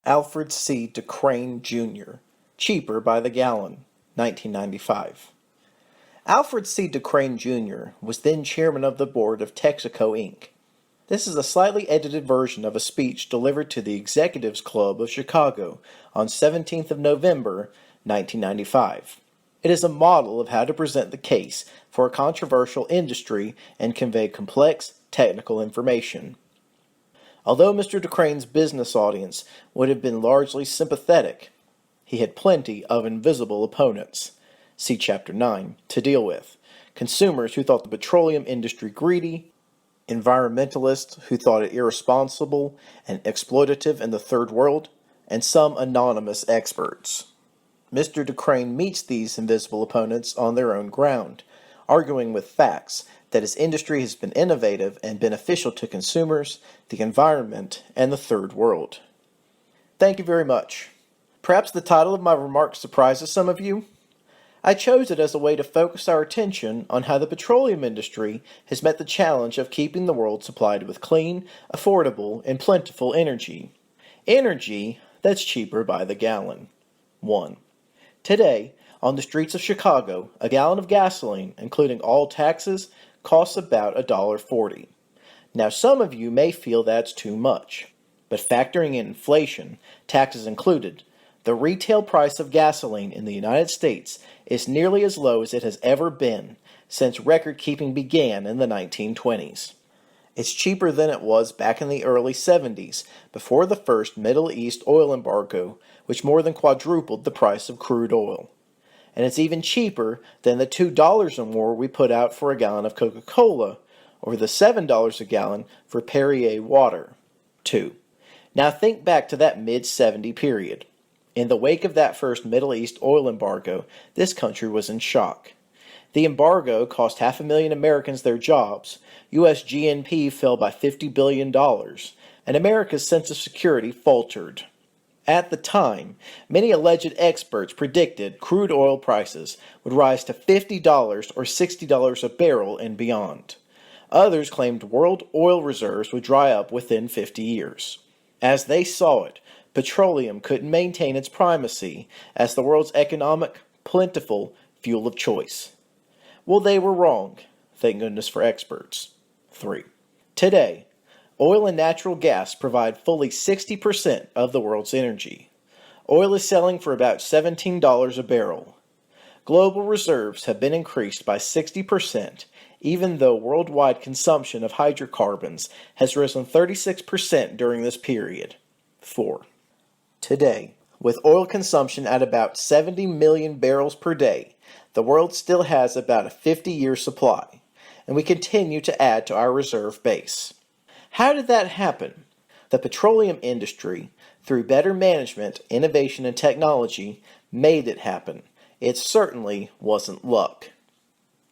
Alfred C. DeCrane, Jr., cheaper by the gallon, 1995. Alfred C. DeCrane, Jr. was then chairman of the board of Texaco, Inc. This is a slightly edited version of a speech delivered to the Executives Club of Chicago on 17th of November, 1995. It is a model of how to present the case for a controversial industry and convey complex, technical information. Although Mr. DeCrane's business audience would have been largely sympathetic, he had plenty of invisible opponents, see Chapter 9, to deal with. Consumers who thought the petroleum industry greedy, environmentalists who thought it irresponsible and exploitative in the Third World, and some anonymous experts. Mr. DeCrane meets these invisible opponents on their own ground, arguing with facts that his industry has been innovative and beneficial to consumers, the environment, and the Third World. Thank you very much. Perhaps the title of my remarks surprises some of you. I chose it as a way to focus our attention on how the petroleum industry has met the challenge of keeping the world supplied with clean, affordable, and plentiful energy. Energy that's cheaper by the gallon. 1. Today, on the streets of Chicago, a gallon of gasoline, including all taxes, costs about $1.40. Now, some of you may feel that's too much, but factoring in inflation, taxes included, the retail price of gasoline in the United States is nearly as low as it has ever been since record-keeping began in the 1920s. It's cheaper than it was back in the early 70s, before the first Middle East oil embargo, which more than quadrupled the price of crude oil. And it's even cheaper than the $2 or more we put out for a gallon of Coca-Cola, or the $7 a gallon for Perrier water. 2. Now think back to that mid-70 period. In the wake of that first Middle East oil embargo, this country was in shock. The embargo cost 500,000 Americans their jobs, U.S. GNP fell by $50 billion, and America's sense of security faltered. At the time, many alleged experts predicted crude oil prices would rise to $50 or $60 a barrel and beyond. Others claimed world oil reserves would dry up within 50 years. As they saw it, petroleum couldn't maintain its primacy as the world's economic, plentiful fuel of choice. Well, they were wrong. Thank goodness for experts. 3. Today, oil and natural gas provide fully 60% of the world's energy. Oil is selling for about $17 a barrel. Global reserves have been increased by 60%, even though worldwide consumption of hydrocarbons has risen 36% during this period. 4. Today, with oil consumption at about 70 million barrels per day, the world still has about a 50-year supply, and we continue to add to our reserve base. How did that happen? The petroleum industry, through better management, innovation, and technology, made it happen. It certainly wasn't luck.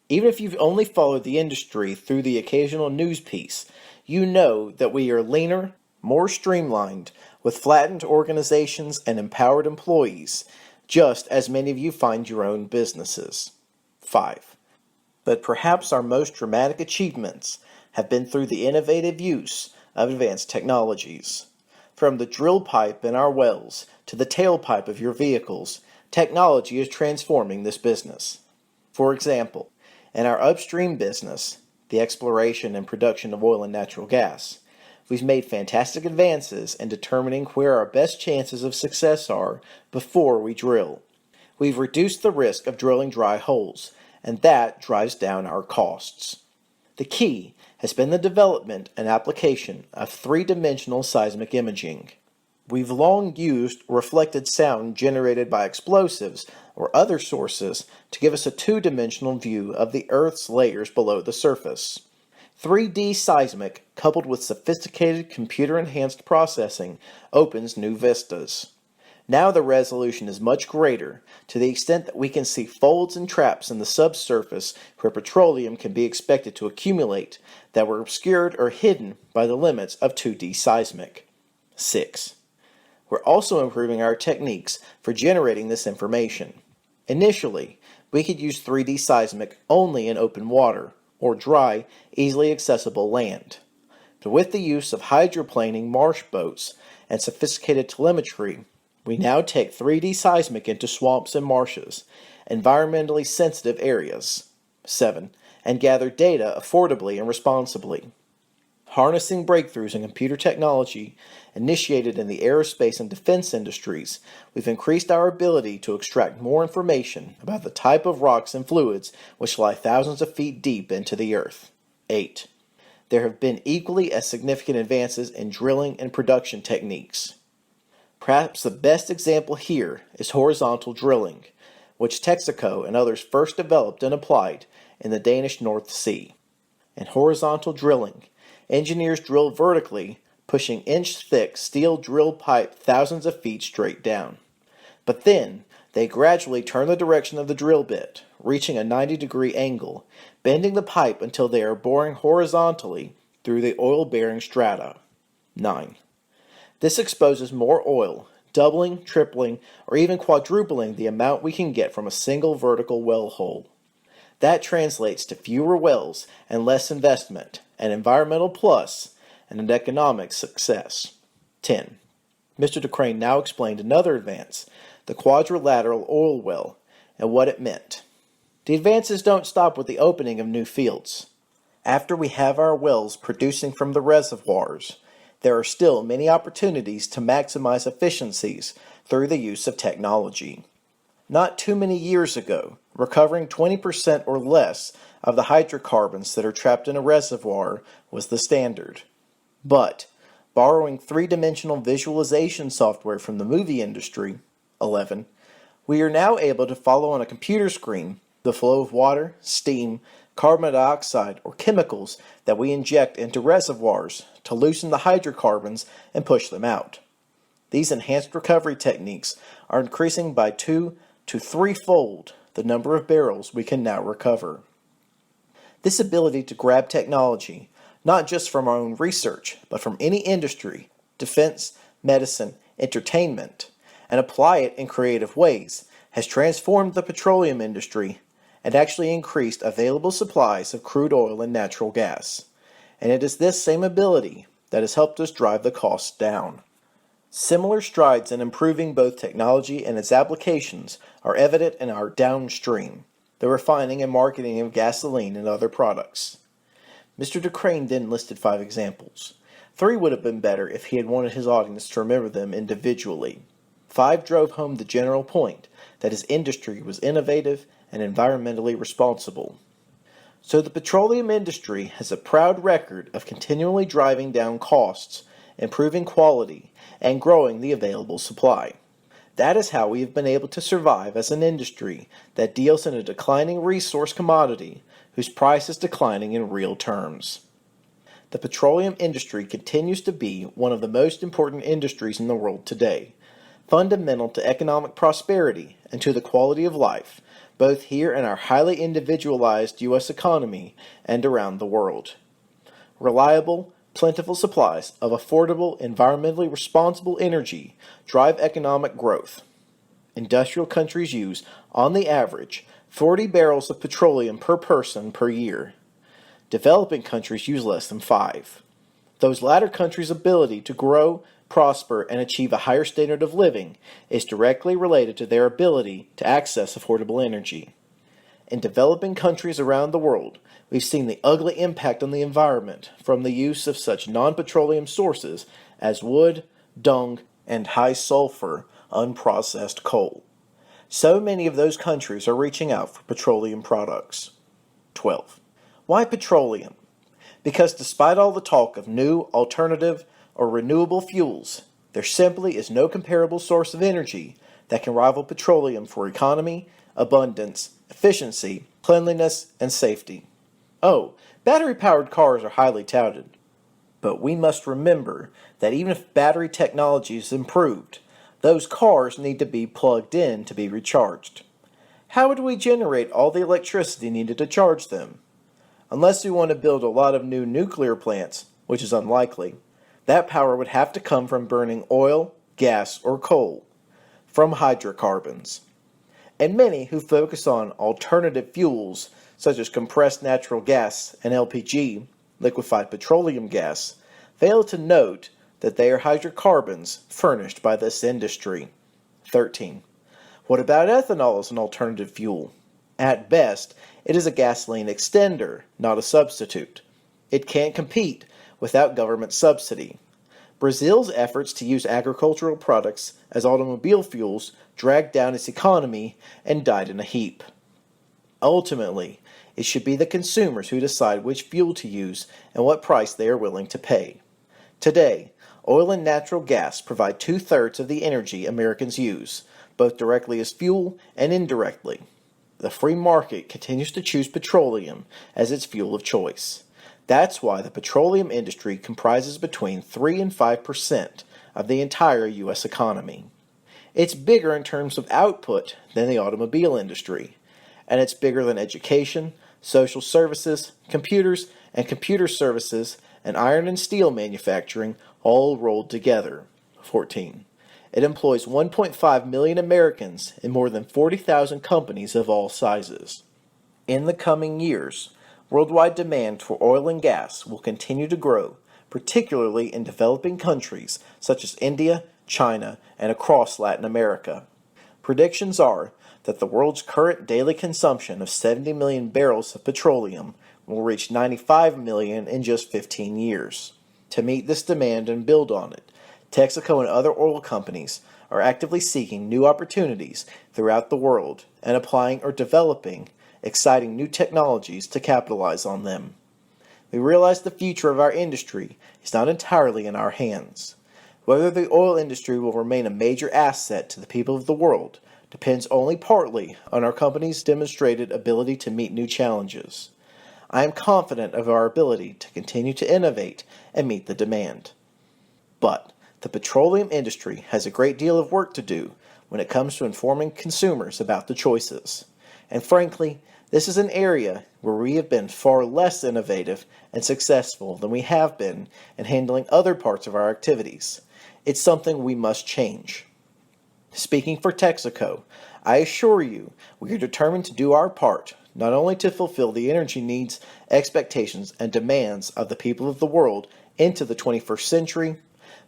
Even if you've only followed the industry through the occasional news piece, you know that we are leaner, more streamlined, with flattened organizations and empowered employees, just as many of you find your own businesses. 5. But perhaps our most dramatic achievements have been through the innovative use of advanced technologies. From the drill pipe in our wells to the tailpipe of your vehicles, technology is transforming this business. For example, in our upstream business, the exploration and production of oil and natural gas, we've made fantastic advances in determining where our best chances of success are before we drill. We've reduced the risk of drilling dry holes, and that drives down our costs. The key has been the development and application of three-dimensional seismic imaging. We've long used reflected sound generated by explosives or other sources to give us a two-dimensional view of the Earth's layers below the surface. 3D seismic, coupled with sophisticated computer-enhanced processing, opens new vistas. Now the resolution is much greater, to the extent that we can see folds and traps in the subsurface where petroleum can be expected to accumulate that were obscured or hidden by the limits of 2D seismic. 6. We're also improving our techniques for generating this information. Initially, we could use 3D seismic only in open water, or dry, easily accessible land. But with the use of hydroplaning marsh boats and sophisticated telemetry, we now take 3D seismic into swamps and marshes, environmentally sensitive areas. 7. And gather data affordably and responsibly. Harnessing breakthroughs in computer technology initiated in the aerospace and defense industries, we've increased our ability to extract more information about the type of rocks and fluids which lie thousands of feet deep into the earth. 8. There have been equally as significant advances in drilling and production techniques. Perhaps the best example here is horizontal drilling, which Texaco and others first developed and applied in the Danish North Sea. In horizontal drilling, engineers drill vertically, pushing inch-thick steel drill pipe thousands of feet straight down. But then, they gradually turn the direction of the drill bit, reaching a 90-degree angle, bending the pipe until they are boring horizontally through the oil-bearing strata. 9. This exposes more oil, doubling, tripling, or even quadrupling the amount we can get from a single vertical well hole. That translates to fewer wells and less investment, an environmental plus, and an economic success. 10. Mr. DeCrane now explained another advance, the quadrilateral oil well, and what it meant. The advances don't stop with the opening of new fields. After we have our wells producing from the reservoirs, there are still many opportunities to maximize efficiencies through the use of technology. Not too many years ago, recovering 20% or less of the hydrocarbons that are trapped in a reservoir was the standard. But, borrowing three-dimensional visualization software from the movie industry, 11, we are now able to follow on a computer screen the flow of water, steam, carbon dioxide, or chemicals that we inject into reservoirs to loosen the hydrocarbons and push them out. These enhanced recovery techniques are increasing by 2 to 3-fold the number of barrels we can now recover. This ability to grab technology, not just from our own research, but from any industry, defense, medicine, entertainment, and apply it in creative ways, has transformed the petroleum industry and actually increased available supplies of crude oil and natural gas. And it is this same ability that has helped us drive the costs down. Similar strides in improving both technology and its applications are evident in our downstream, the refining and marketing of gasoline and other products. Mr. DeCrane then listed 5 examples. 3 would have been better if he had wanted his audience to remember them individually. 5 drove home the general point that his industry was innovative and environmentally responsible. So the petroleum industry has a proud record of continually driving down costs, improving quality, and growing the available supply. That is how we have been able to survive as an industry that deals in a declining resource commodity whose price is declining in real terms. The petroleum industry continues to be one of the most important industries in the world today, fundamental to economic prosperity and to the quality of life, both here in our highly individualized U.S. economy and around the world. Reliable, plentiful supplies of affordable, environmentally responsible energy drive economic growth. Industrial countries use, on the average, 40 barrels of petroleum per person per year. Developing countries use less than 5. Those latter countries' ability to grow, prosper, and achieve a higher standard of living is directly related to their ability to access affordable energy. In developing countries around the world, we've seen the ugly impact on the environment from the use of such non-petroleum sources as wood, dung, and high-sulfur, unprocessed coal. So many of those countries are reaching out for petroleum products. 12. Why petroleum? Because despite all the talk of new, alternative, or renewable fuels, there simply is no comparable source of energy that can rival petroleum for economy, abundance, efficiency, cleanliness, and safety. Oh, battery-powered cars are highly touted. But we must remember that even if battery technology is improved, those cars need to be plugged in to be recharged. How would we generate all the electricity needed to charge them? Unless we want to build a lot of new nuclear plants, which is unlikely, that power would have to come from burning oil, gas, or coal, from hydrocarbons. And many who focus on alternative fuels, such as compressed natural gas and LPG, liquefied petroleum gas, fail to note that they are hydrocarbons furnished by this industry. 13. What about ethanol as an alternative fuel? At best, it is a gasoline extender, not a substitute. It can't compete without government subsidy. Brazil's efforts to use agricultural products as automobile fuels dragged down its economy and died in a heap. Ultimately, it should be the consumers who decide which fuel to use and what price they are willing to pay. Today, oil and natural gas provide 2/3 of the energy Americans use, both directly as fuel and indirectly. The free market continues to choose petroleum as its fuel of choice. That's why the petroleum industry comprises between 3 and 5% of the entire U.S. economy. It's bigger in terms of output than the automobile industry, and it's bigger than education, social services, computers and computer services, and iron and steel manufacturing all rolled together. 14. It employs 1.5 million Americans in more than 40,000 companies of all sizes. In the coming years, worldwide demand for oil and gas will continue to grow, particularly in developing countries such as India, China, and across Latin America. Predictions are that the world's current daily consumption of 70 million barrels of petroleum will reach 95 million in just 15 years. To meet this demand and build on it, Texaco and other oil companies are actively seeking new opportunities throughout the world and applying or developing exciting new technologies to capitalize on them. We realize the future of our industry is not entirely in our hands. Whether the oil industry will remain a major asset to the people of the world depends only partly on our company's demonstrated ability to meet new challenges. I am confident of our ability to continue to innovate and meet the demand. But the petroleum industry has a great deal of work to do when it comes to informing consumers about the choices. And frankly, this is an area where we have been far less innovative and successful than we have been in handling other parts of our activities. It's something we must change. Speaking for Texaco, I assure you we are determined to do our part, not only to fulfill the energy needs, expectations, and demands of the people of the world into the 21st century,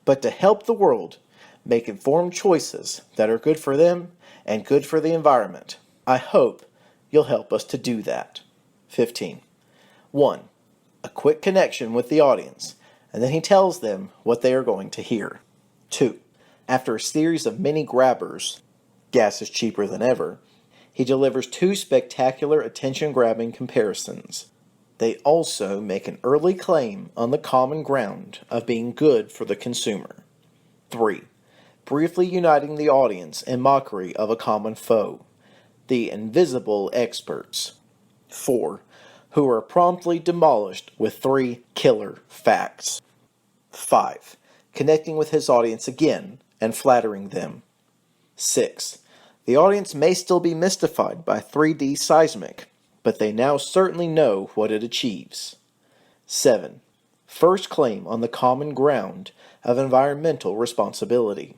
but to help the world make informed choices that are good for them and good for the environment. I hope you'll help us to do that. 15. 1. A quick connection with the audience, and then he tells them what they are going to hear. 2. After a series of mini grabbers, gas is cheaper than ever, he delivers 2 spectacular attention-grabbing comparisons. They also make an early claim on the common ground of being good for the consumer. 3. Briefly uniting the audience in mockery of a common foe, the invisible experts. 4. Who are promptly demolished with 3 killer facts. 5. Connecting with his audience again and flattering them. 6. The audience may still be mystified by 3D seismic, but they now certainly know what it achieves. 7. First claim on the common ground of environmental responsibility.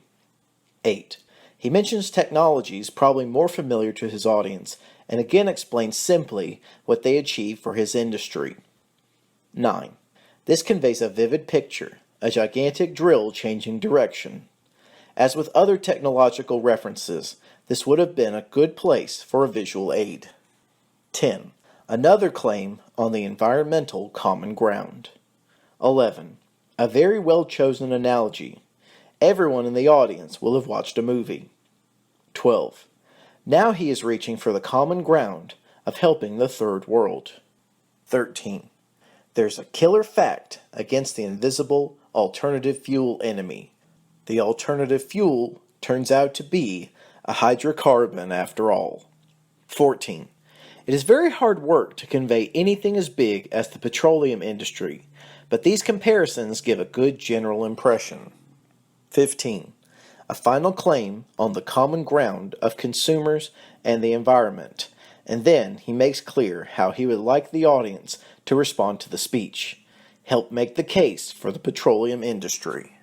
8. He mentions technologies probably more familiar to his audience and again explains simply what they achieve for his industry. 9. This conveys a vivid picture, a gigantic drill changing direction. As with other technological references, this would have been a good place for a visual aid. 10. Another claim on the environmental common ground. 11. A very well-chosen analogy. Everyone in the audience will have watched a movie. 12. Now he is reaching for the common ground of helping the third world. 13. There's a killer fact against the invisible alternative fuel enemy. The alternative fuel turns out to be a hydrocarbon after all. 14. It is very hard work to convey anything as big as the petroleum industry, but these comparisons give a good general impression. 15. A final claim on the common ground of consumers and the environment, and then he makes clear how he would like the audience to respond to the speech. Help make the case for the petroleum industry.